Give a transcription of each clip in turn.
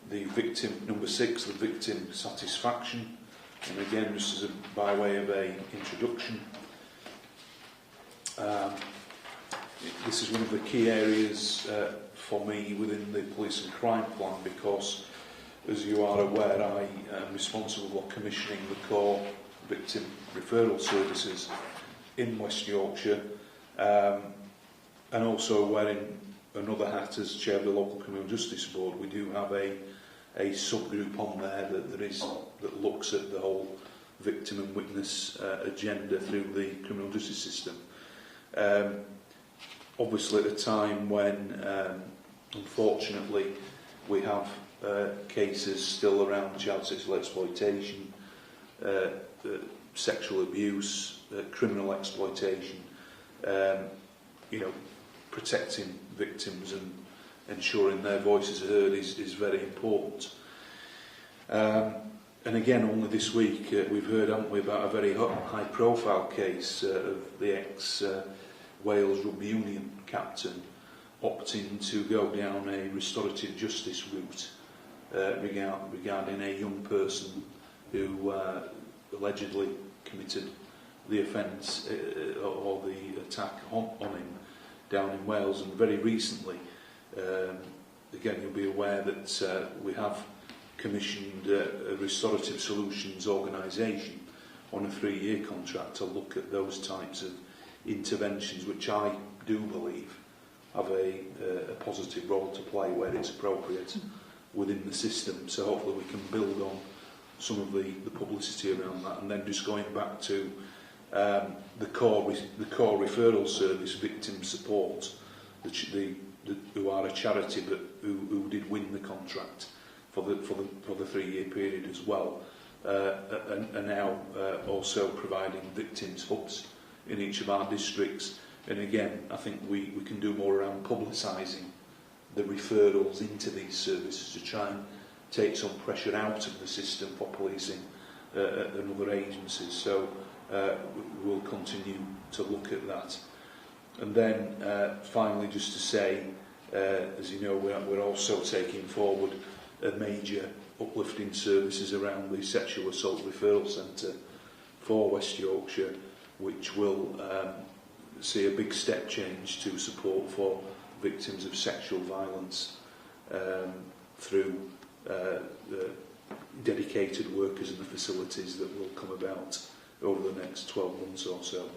the victim, number 6, the victim satisfaction, and again just as by way of a introduction, this is one of the key areas for me within the police and crime plan, because as you are aware, I am responsible for commissioning the core victim referral services in West Yorkshire, and also wearing another hat as chair of the local criminal justice board. We do have a subgroup on there that looks at the whole victim and witness agenda through the criminal justice system. Obviously, at a time when, unfortunately, we have cases still around child sexual exploitation, sexual abuse, criminal exploitation, protecting victims and ensuring their voices are heard is very important. And again, only this week we've heard, haven't we, about a very high-profile case of the ex-Wales Rugby Union captain opting to go down a restorative justice route regarding a young person who allegedly committed the offence or the attack on him down in Wales. And very recently, again, you'll be aware that we have commissioned a restorative solutions organisation on a 3-year contract to look at those types of interventions, which I do believe have a positive role to play where it's appropriate within the system. So hopefully we can build on some of the publicity around that. And then just going back to the core referral service, Victim Support, who are a charity but who did win the contract for the 3-year period as well, and now also providing victims hubs in each of our districts. And again, I think we can do more around publicising the referrals into these services to try and take some pressure out of the system for policing and other agencies. So we'll continue to look at that. And then finally, just to say, as you know, we're also taking forward a major uplifting services around the Sexual Assault Referral Centre for West Yorkshire, which will see a big step change to support for victims of sexual violence through the dedicated workers in the facilities that will come about over the next 12 months or so.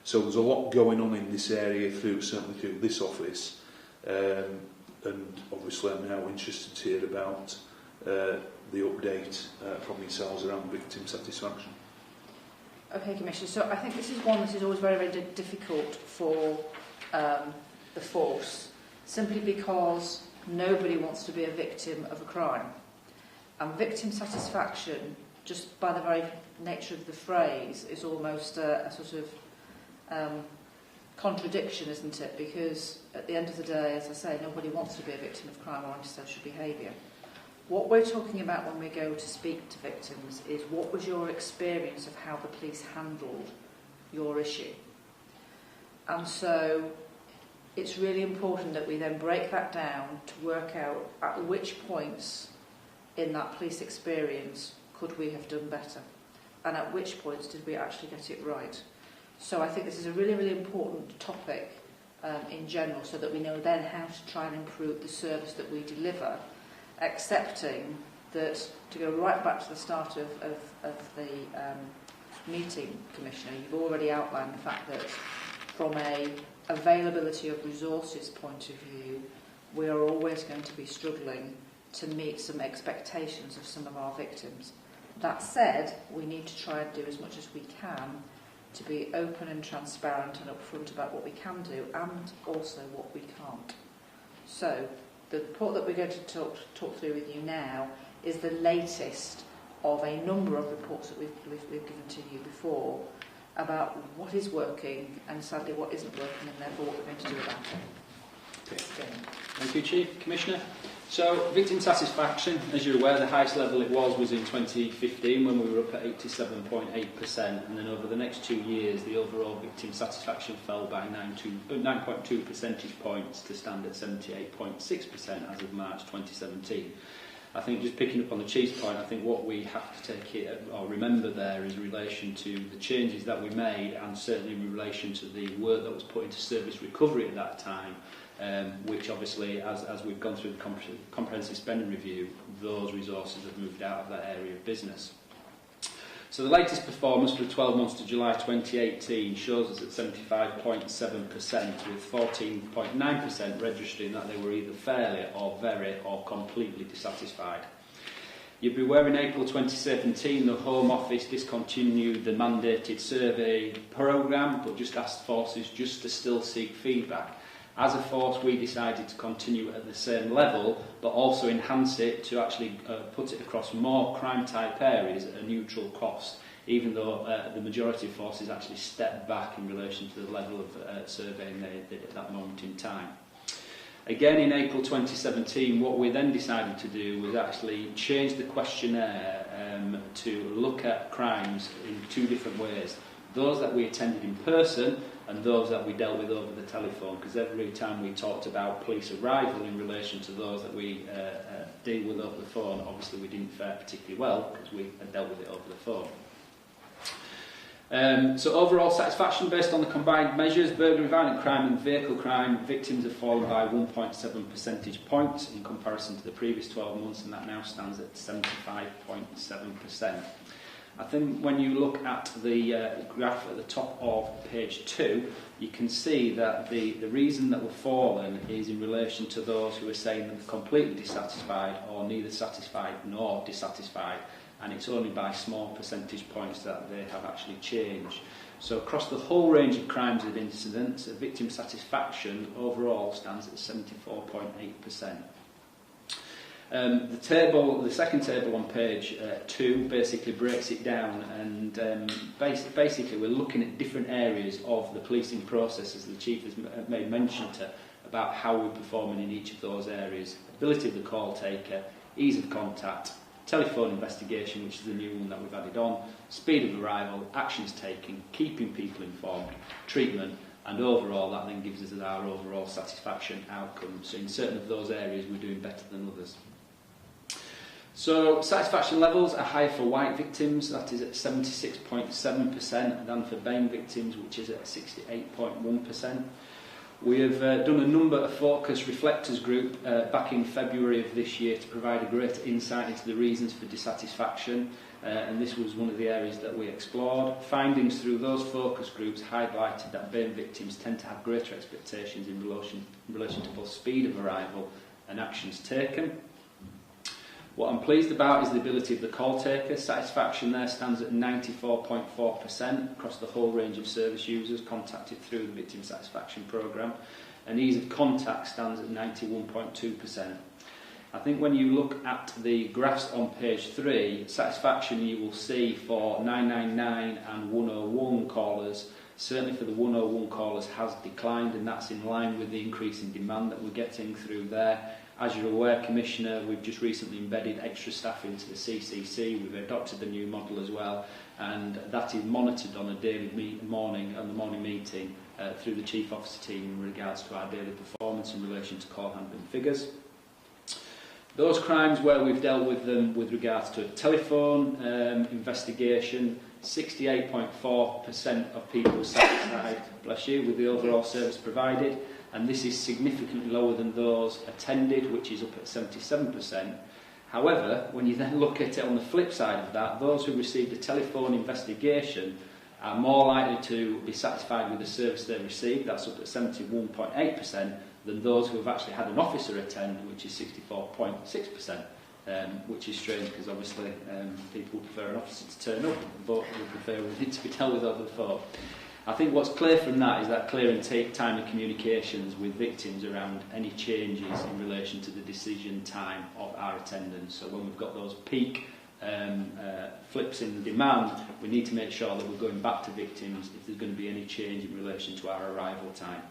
So there's a lot going on in this area, certainly through this office, and obviously I'm now interested to hear about the update from yourselves around victim satisfaction. Okay, Commissioner. So I think this is one that is always very, very difficult for the force, simply because nobody wants to be a victim of a crime. And victim satisfaction, just by the very nature of the phrase, is almost a sort of contradiction, isn't it? Because at the end of the day, as I say, nobody wants to be a victim of crime or antisocial behaviour. What we're talking about when we go to speak to victims is, what was your experience of how the police handled your issue? And so it's really important that we then break that down to work out at which points in that police experience could we have done better, and at which points did we actually get it right. So I think this is a really, really important topic in general, so that we know then how to try and improve the service that we deliver, accepting that, to go right back to the start of the meeting, Commissioner, you've already outlined the fact that from a availability of resources point of view, we are always going to be struggling to meet some expectations of some of our victims. That said, we need to try and do as much as we can to be open and transparent and upfront about what we can do and also what we can't. So the report that we're going to talk through with you now is the latest of a number of reports that we've given to you before about what is working and sadly what isn't working, and therefore what we're going to do about it. Okay. Thank you, Chief. Commissioner. So, victim satisfaction, as you're aware, the highest level it was in 2015 when we were up at 87.8%, and then over the next 2 years the overall victim satisfaction fell by 9.2 percentage points to stand at 78.6% as of March 2017. I think just picking up on the Chief's point, I think what we have to take it or remember there is in relation to the changes that we made, and certainly in relation to the work that was put into service recovery at that time, which obviously, as we've gone through the comprehensive spending review, those resources have moved out of that area of business. So the latest performance for the 12 months to July 2018 shows us at 75.7%, with 14.9% registering that they were either fairly or very or completely dissatisfied. You'll be aware in April 2017 the Home Office discontinued the mandated survey programme, but just asked forces just to still seek feedback. As a force, we decided to continue at the same level, but also enhance it to actually put it across more crime-type areas at a neutral cost, even though the majority of forces actually stepped back in relation to the level of surveying they did at that moment in time. Again, in April 2017, what we then decided to do was actually change the questionnaire to look at crimes in two different ways. Those that we attended in person and those that we dealt with over the telephone, because every time we talked about police arrival in relation to those that we deal with over the phone, obviously we didn't fare particularly well because we had dealt with it over the phone. So overall satisfaction based on the combined measures, burglary, violent crime and vehicle crime, victims have fallen by 1.7 percentage points in comparison to the previous 12 months, and that now stands at 75.7%. I think when you look at the graph at the top of page 2, you can see that the reason that we've fallen is in relation to those who are saying that they're completely dissatisfied or neither satisfied nor dissatisfied, and it's only by small percentage points that they have actually changed. So across the whole range of crimes and incidents, victim satisfaction overall stands at 74.8%. The second table on page 2 basically breaks it down, and basically we're looking at different areas of the policing process, as the Chief has made mention to, about how we're performing in each of those areas. Ability of the call taker, ease of contact, telephone investigation, which is the new one that we've added on, speed of arrival, actions taken, keeping people informed, treatment, and overall that then gives us our overall satisfaction outcome. So in certain of those areas we're doing better than others. So satisfaction levels are higher for white victims, that is at 76.7%, than for BAME victims, which is at 68.1%. We have done a number of focus reflectors group back in February of this year to provide a greater insight into the reasons for dissatisfaction, and this was one of the areas that we explored. Findings through those focus groups highlighted that BAME victims tend to have greater expectations in relation to both speed of arrival and actions taken. What I'm pleased about is the ability of the call taker. Satisfaction there stands at 94.4% across the whole range of service users contacted through the Victim Satisfaction Programme, and ease of contact stands at 91.2%. I think when you look at the graphs on page 3, satisfaction you will see for 999 and 101 callers, certainly for the 101 callers, has declined, and that's in line with the increase in demand that we're getting through there. As you're aware, Commissioner, we've just recently embedded extra staff into the CCC. We've adopted the new model as well, and that is monitored on a daily morning meeting through the Chief Officer team in regards to our daily performance in relation to call handling figures. Those crimes where we've dealt with them with regards to telephone investigation, 68.4% of people satisfied, bless you, with the overall service provided, and this is significantly lower than those attended, which is up at 77%. However, when you then look at it on the flip side of that, those who received a telephone investigation are more likely to be satisfied with the service they received, that's up at 71.8%, than those who have actually had an officer attend, which is 64.6%, which is strange because obviously people would prefer an officer to turn up, but we prefer it to be dealt with over the phone. I think what's clear from that is that clear and timely communications with victims around any changes in relation to the decision time of our attendance. So when we've got those peak flips in the demand, we need to make sure that we're going back to victims if there's going to be any change in relation to our arrival time.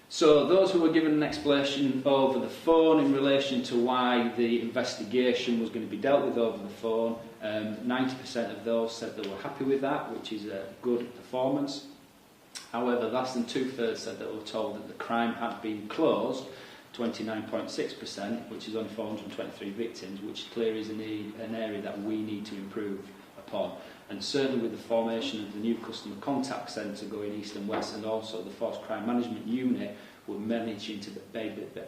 So those who were given an explanation over the phone in relation to why the investigation was going to be dealt with over the phone, 90% of those said they were happy with that, which is a good performance. However, less than 2/3 said that they were told that the crime had been closed to 29.6%, which is only 423 victims, which clearly is an area that we need to improve upon. And certainly with the formation of the new customer contact centre going east and west, and also the Force Crime Management Unit, we're managing to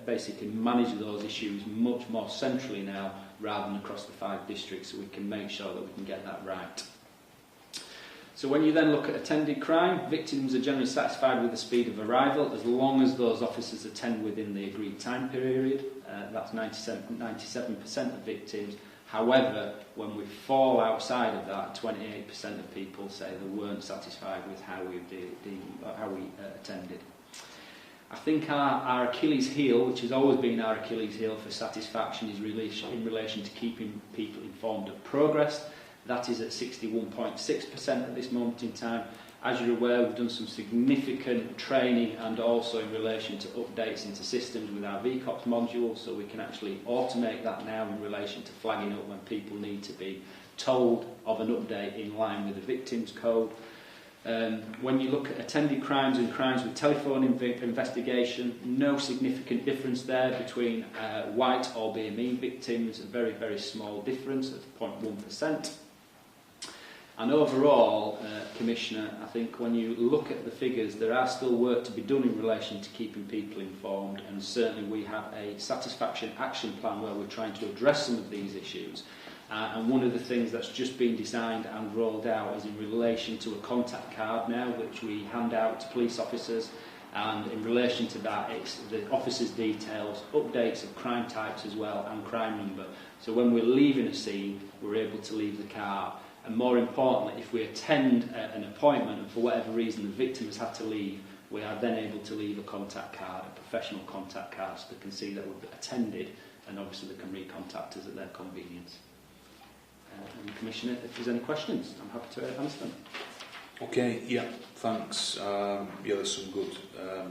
basically manage those issues much more centrally now, rather than across the 5 districts, so we can make sure that we can get that right. So when you then look at attended crime, victims are generally satisfied with the speed of arrival as long as those officers attend within the agreed time period. That's 97% of victims. However, when we fall outside of that, 28% of people say they weren't satisfied with how we attended. I think our Achilles heel, which has always been our Achilles heel for satisfaction, is in relation to keeping people informed of progress. That is at 61.6% at this moment in time. As you're aware, we've done some significant training and also in relation to updates into systems with our VCOPS module, so we can actually automate that now in relation to flagging up when people need to be told of an update in line with the victims code. When you look at attended crimes and crimes with telephone investigation, no significant difference there between white or BME victims, a very, very small difference of 0.1%. And overall, Commissioner, I think when you look at the figures, there are still work to be done in relation to keeping people informed, and certainly we have a satisfaction action plan where we're trying to address some of these issues. And one of the things that's just been designed and rolled out is in relation to a contact card now, which we hand out to police officers. And in relation to that, it's the officer's details, updates of crime types as well, and crime number. So when we're leaving a scene, we're able to leave the car. And more importantly, if we attend an appointment and for whatever reason the victim has had to leave, we are then able to leave a contact card, a professional contact card, so they can see that we've attended, and obviously they can recontact us at their convenience. And Commissioner, if there's any questions, I'm happy to answer them. Okay, yeah, thanks. Yeah, there's some good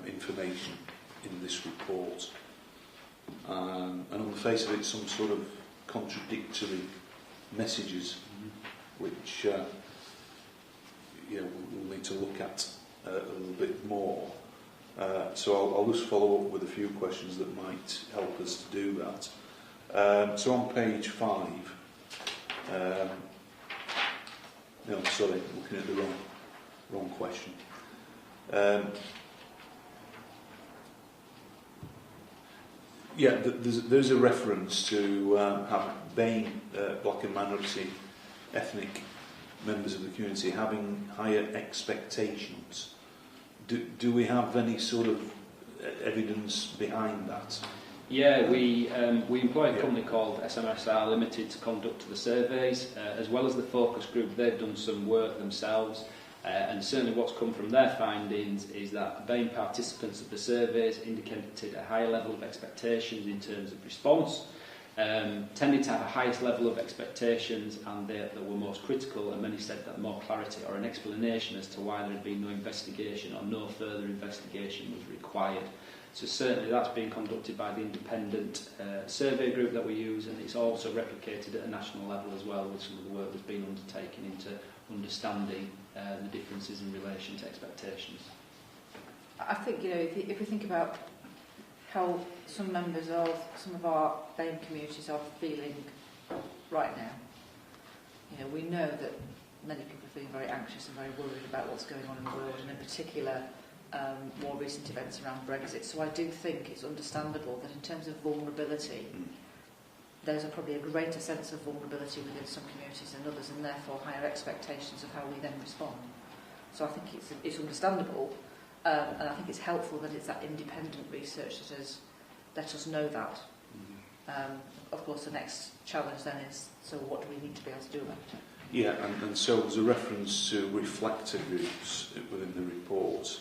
information in this report. And on the face of it, some sort of contradictory messages, which we'll need to look at a little bit more. So I'll just follow up with a few questions that might help us to do that. So on page 5, no, sorry, looking at the wrong question. Yeah, there's a reference to BAME, black and minority ethnic members of the community having higher expectations. Do we have any sort of evidence behind that? Yeah, we employ a company called SMSR Limited to conduct the surveys, as well as the focus group. They've done some work themselves, and certainly what's come from their findings is that BAME participants of the surveys indicated a higher level of expectations in terms of response, tended to have a highest level of expectations, and they were most critical, and many said that more clarity or an explanation as to why there had been no investigation or no further investigation was required. So certainly that's being conducted by the independent survey group that we use, and it's also replicated at a national level as well, with some of the work that's been undertaken into understanding the differences in relation to expectations. I think, if we think about how some members of some of our BAME communities are feeling right now, we know that many people are feeling very anxious and very worried about what's going on in the world, and in particular more recent events around Brexit. So I do think it's understandable that in terms of vulnerability, there's probably a greater sense of vulnerability within some communities than others, and therefore higher expectations of how we then respond. So I think it's understandable, and I think it's helpful that it's that independent research that has let us know that. Of course, the next challenge then is, so what do we need to be able to do about it? Yeah, and so there's a reference to reflector groups within the report.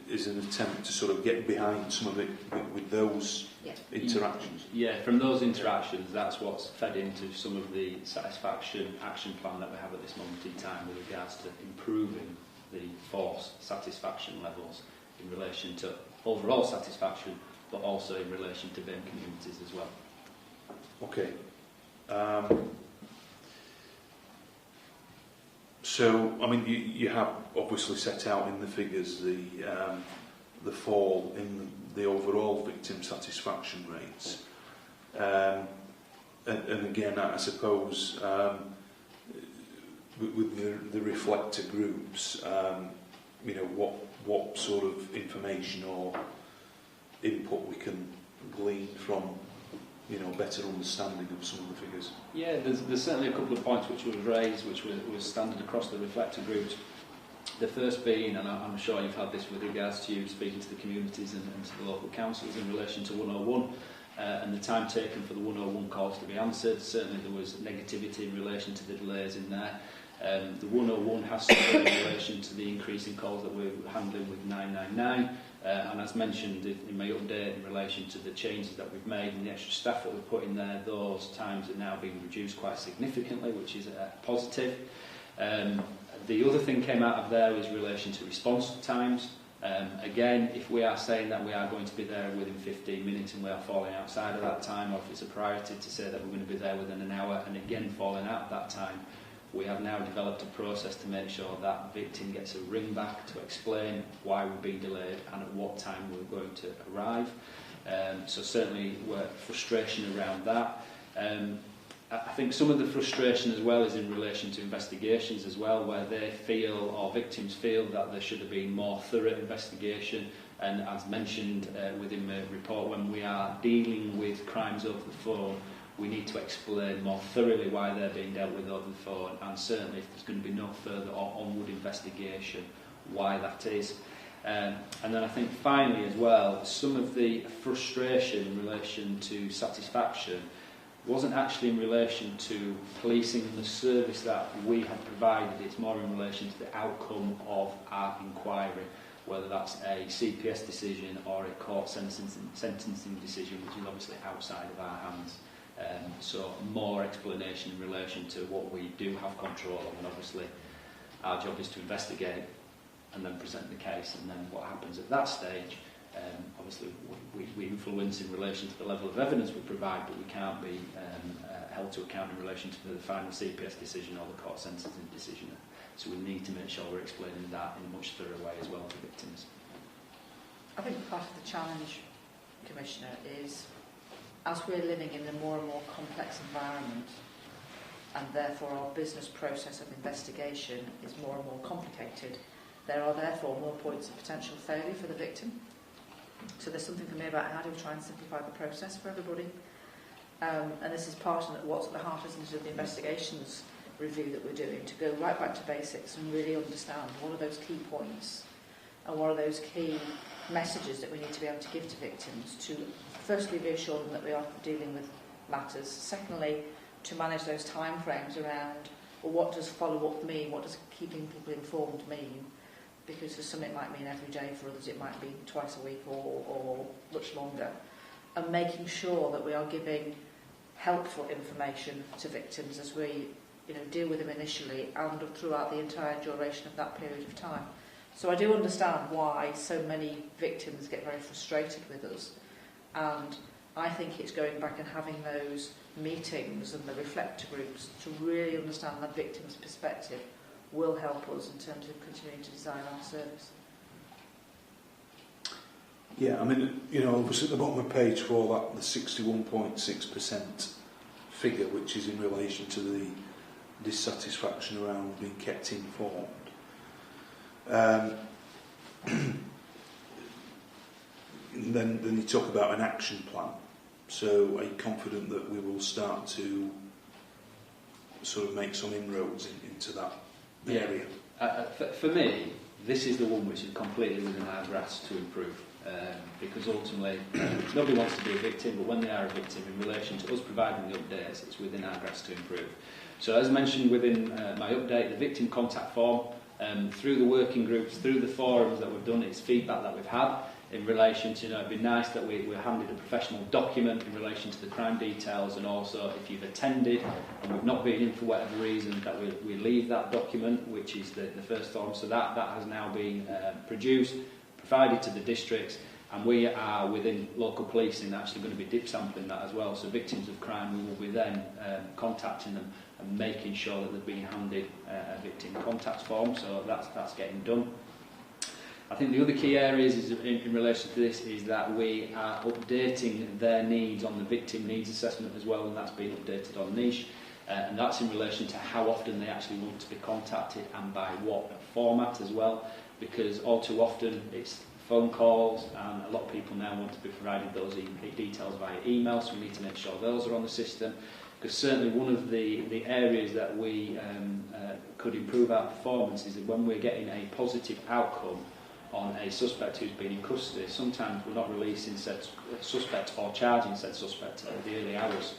Is an attempt to sort of get behind some of it with those interactions. Yeah, from those interactions, that's what's fed into some of the satisfaction action plan that we have at this moment in time with regards to improving the force satisfaction levels in relation to overall satisfaction, but also in relation to BAME communities as well. Okay. So, I mean, you have obviously set out in the figures the the fall in the overall victim satisfaction rates. And again, I suppose with the reflector groups, you know, what sort of information or input we can glean from, you know, better understanding of some of the figures. Yeah, there's certainly a couple of points which was raised, which was standard across the reflector groups. The first being, and I'm sure you've had this with regards to you speaking to the communities and to the local councils in relation to 101, and the time taken for the 101 calls to be answered. Certainly there was negativity in relation to the delays in there. The 101 has suffered in relation to the increase in calls that we're handling with 999, and as mentioned in my update in relation to the changes that we've made and the extra staff that we've put in there, those times are now being reduced quite significantly, which is a positive. The other thing came out of there was in relation to response times. Again, if we are saying that we are going to be there within 15 minutes and we are falling outside of that time, or if it's a priority to say that we're going to be there within an hour and again falling out of that time, we have now developed a process to make sure that victim gets a ring back to explain why we're being delayed and at what time we're going to arrive. So certainly we're frustration around that. I think some of the frustration as well is in relation to investigations as well, where they feel, or victims feel, that there should have been more thorough investigation. And as mentioned within the report, when we are dealing with crimes over the phone, we need to explain more thoroughly why they're being dealt with over the phone, and certainly if there's going to be no further or onward investigation, why that is. And then I think finally as well, some of the frustration in relation to satisfaction wasn't actually in relation to policing and the service that we have provided, it's more in relation to the outcome of our inquiry, whether that's a CPS decision or a court sentencing decision, which is obviously outside of our hands. So more explanation in relation to what we do have control of, and obviously our job is to investigate and then present the case, and then what happens at that stage, obviously we influence in relation to the level of evidence we provide, but we can't be held to account in relation to the final CPS decision or the court sentencing decision. So we need to make sure we're explaining that in a much thorough way as well to victims. I think part of the challenge, Commissioner, is as we're living in a more and more complex environment, and therefore our business process of investigation is more and more complicated, there are therefore more points of potential failure for the victim. So there's something for me about how do we try and simplify the process for everybody. And this is part of what's at the heart, isn't it, of the investigations review that we're doing, to go right back to basics and really understand what are those key points and what are those key messages that we need to be able to give to victims to firstly reassure them that we are dealing with matters, secondly to manage those time frames around, well, what does follow-up mean, what does keeping people informed mean, because for some it might mean every day, for others it might be twice a week or much longer, and making sure that we are giving helpful information to victims as we deal with them initially and throughout the entire duration of that period of time. So I do understand why so many victims get very frustrated with us, and I think it's going back and having those meetings and the reflector groups to really understand the victim's perspective will help us in terms of continuing to design our service. Yeah, I mean, obviously at the bottom of page 4, that the 61.6% figure, which is in relation to the dissatisfaction around being kept informed. Then you talk about an action plan. So are you confident that we will start to sort of make some inroads into that area? For me, this is the one which is completely within our grasp to improve, because ultimately nobody wants to be a victim, but when they are a victim, in relation to us providing the updates, it's within our grasp to improve. So as mentioned within my update, the victim contact form, through the working groups, through the forums that we've done, it's feedback that we've had in relation to, it'd be nice that we're handed a professional document in relation to the crime details, and also if you've attended and we've not been in for whatever reason, that we leave that document, which is the first form. So that has now been produced, provided to the districts, and we are within local policing actually going to be dip sampling that as well. So victims of crime, we will be then contacting them and making sure that they're being handed a victim contact form. So that's getting done. I think the other key areas is in relation to this is that we are updating their needs on the victim needs assessment as well, and that's been updated on Niche. And that's in relation to how often they actually want to be contacted and by what format as well, because all too often it's phone calls, and a lot of people now want to be provided those details via email, so we need to make sure those are on the system. Because certainly one of the areas that we could improve our performance is that when we're getting a positive outcome on a suspect who's been in custody, sometimes we're not releasing said suspect or charging said suspect at the early hours.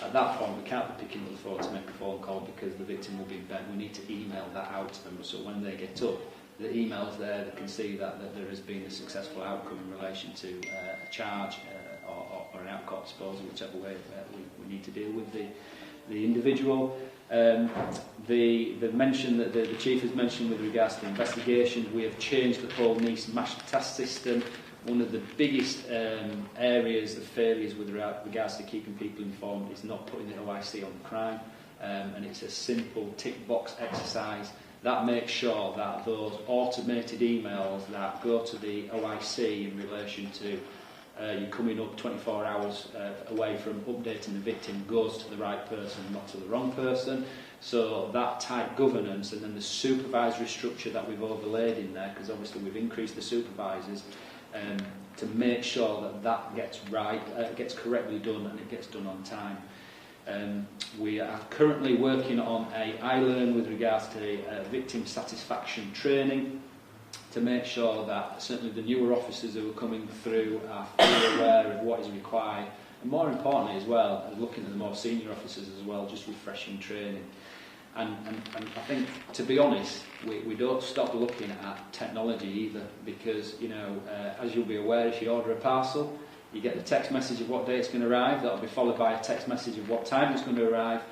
At that point, we can't be picking up the phone to make a phone call because the victim will be in bed. We need to email that out to them, so when they get up, the email's there, they can see that there has been a successful outcome in relation to a charge or an outcome disposal, whichever way we need to deal with the individual. The mention that the Chief has mentioned with regards to investigations, we have changed the whole NICE MASH task system. One of the biggest areas of failures with regards to keeping people informed is not putting the OIC on the crime, and it's a simple tick box exercise that makes sure that those automated emails that go to the OIC in relation to you coming up 24 hours away from updating the victim goes to the right person, not to the wrong person. So that tight governance, and then the supervisory structure that we've overlaid in there, because obviously we've increased the supervisors, to make sure that that gets right, gets correctly done, and it gets done on time. We are currently working on a iLearn with regards to victim satisfaction training to make sure that certainly the newer officers who are coming through are fully aware of what is required, and more importantly as well, looking at the more senior officers as well, just refreshing training. And I think, to be honest, we don't stop looking at technology either, because, you know, as you'll be aware, if you order a parcel, you get the text message of what day it's going to arrive, that'll be followed by a text message of what time it's going to arrive,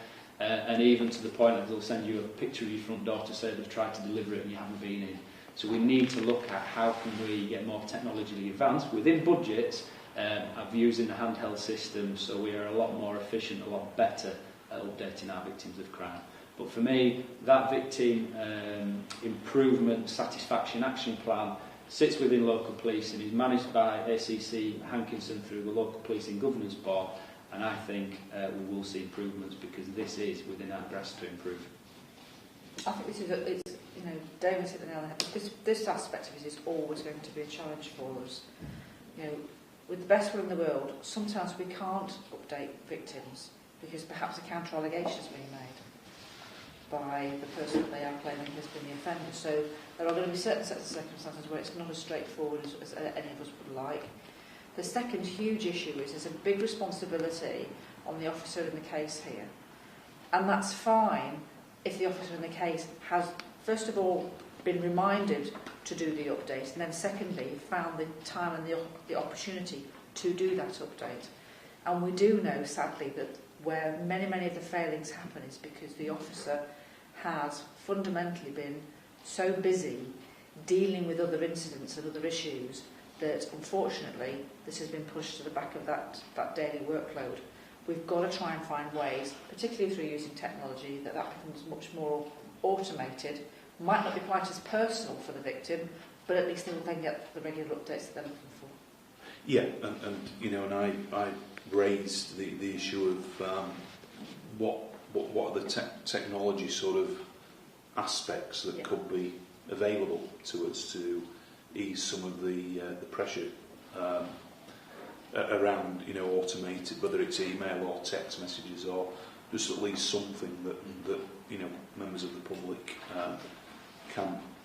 and even to the point that they'll send you a picture of your front door to say they've tried to deliver it and you haven't been in. So we need to look at how can we get more technologically advanced within budgets of using the handheld system, so we are a lot more efficient, a lot better at updating our victims of crime. But for me, that victim improvement satisfaction action plan sits within local police and is managed by ACC Hankinson through the Local Policing Governance Board, and I think we will see improvements because this is within our grasp to improve. I think this is it's, you know, David hit the nail on the head. This aspect of it is always going to be a challenge for us. You know, with the best will in the world, sometimes we can't update victims because perhaps a counter allegation is being made by the person that they are claiming has been the offender. So there are going to be certain sets of circumstances where it's not as straightforward as any of us would like. The second huge issue is there's a big responsibility on the officer in the case here. And that's fine if the officer in the case has, first of all, been reminded to do the update, and then secondly, found the time and the opportunity to do that update. And we do know, sadly, that where many of the failings happen is because the officer has fundamentally been so busy dealing with other incidents and other issues that, unfortunately, this has been pushed to the back of that daily workload. We've got to try and find ways, particularly through using technology, that becomes much more automated. Might not be quite as personal for the victim, but at least they can get the regular updates that they're looking for. Yeah, and you know, and I raised the issue of what are the technology sort of aspects that could be available to us to ease some of the pressure around, you know, automated, whether it's email or text messages, or just at least something that you know, members of the public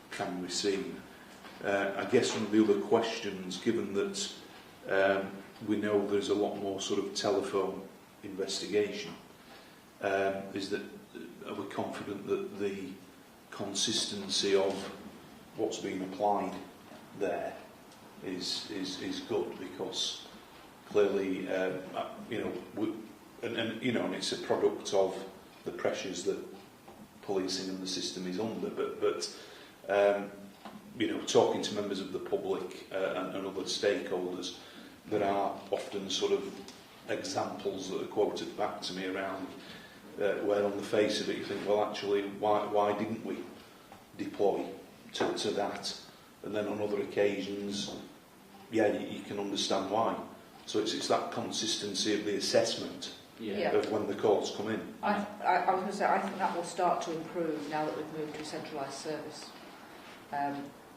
can receive. I guess one of the other questions, given that we know there's a lot more sort of telephone investigation, is that are we confident that the consistency of what's being applied there is good? Because clearly, you know, and you know, and it's a product of the pressures that policing and the system is under. But you know, talking to members of the public and other stakeholders, there are often sort of examples that are quoted back to me around where on the face of it you think, well, actually, why didn't we deploy to that and then on other occasions, yeah, you can understand why. So it's that consistency of the assessment Yeah. of when the calls come in. I was going to say, I think that will start to improve now that we've moved to a centralised service.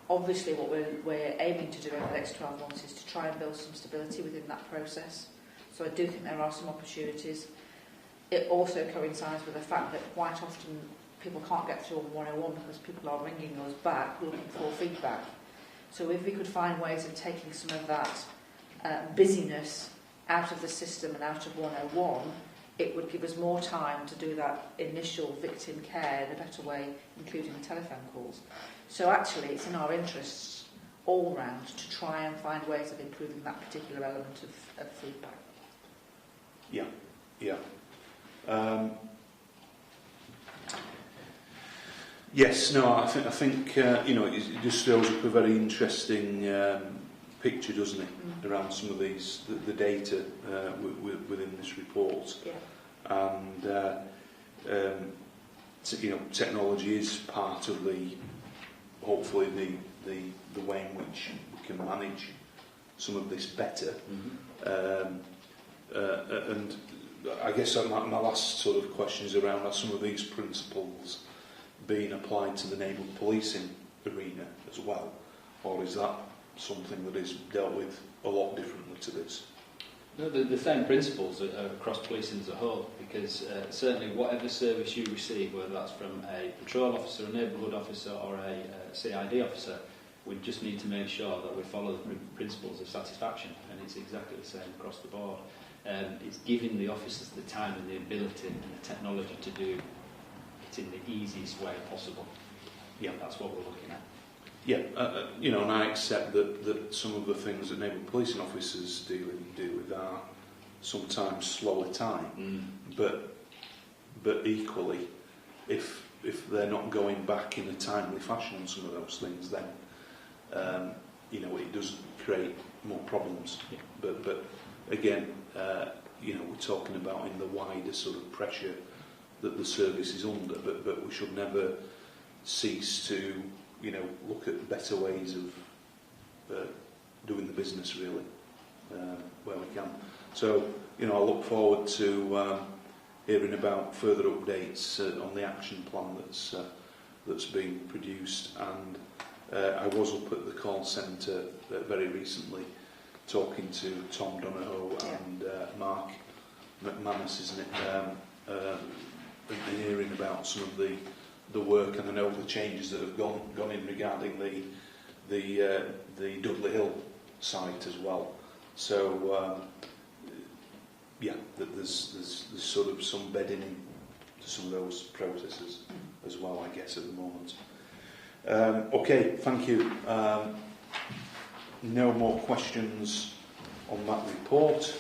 Obviously, what we're aiming to do over the next 12 months is to try and build some stability within that process. So I do think there are some opportunities. It also coincides with the fact that quite often people can't get through on 101 because people are ringing us back looking for feedback. So if we could find ways of taking some of that busyness out of the system and out of 101, it would give us more time to do that initial victim care in a better way, including the telephone calls. So actually it's in our interests all round to try and find ways of improving that particular element of feedback. Yeah, yeah. Yes, no, I think you know, it just shows up a very interesting picture, doesn't it, around some of these the data within this report. Yeah. And you know, technology is part of hopefully the way in which we can manage some of this better. And I guess my last sort of question is around, are some of these principles being applied to the naval policing arena as well, or is that something that is dealt with a lot differently to this? No, the same principles are across policing as a whole, because certainly whatever service you receive, whether that's from a patrol officer, a neighbourhood officer or a CID officer, we just need to make sure that we follow the principles of satisfaction, and it's exactly the same across the board. It's giving the officers the time and the ability and the technology to do it in the easiest way possible. Yeah, that's what we're looking at. Yeah, you know, and I accept that some of the things that naval policing officers deal with are sometimes slower time, but equally, if they're not going back in a timely fashion on some of those things, then you know, it does create more problems. Yeah. But again, you know, we're talking about in the wider sort of pressure that the service is under, but we should never cease to, you know, look at better ways of doing the business, really, where we can. So, you know, I look forward to hearing about further updates on the action plan that's being produced. And I was up at the call centre very recently, talking to Tom Donahoe and Mark McManus, isn't it? And hearing about some of the work, and I know the changes that have gone in regarding the Dudley Hill site as well. So yeah, there's sort of some bedding in to some of those processes as well, I guess, at the moment. Okay, thank you. No more questions on that report.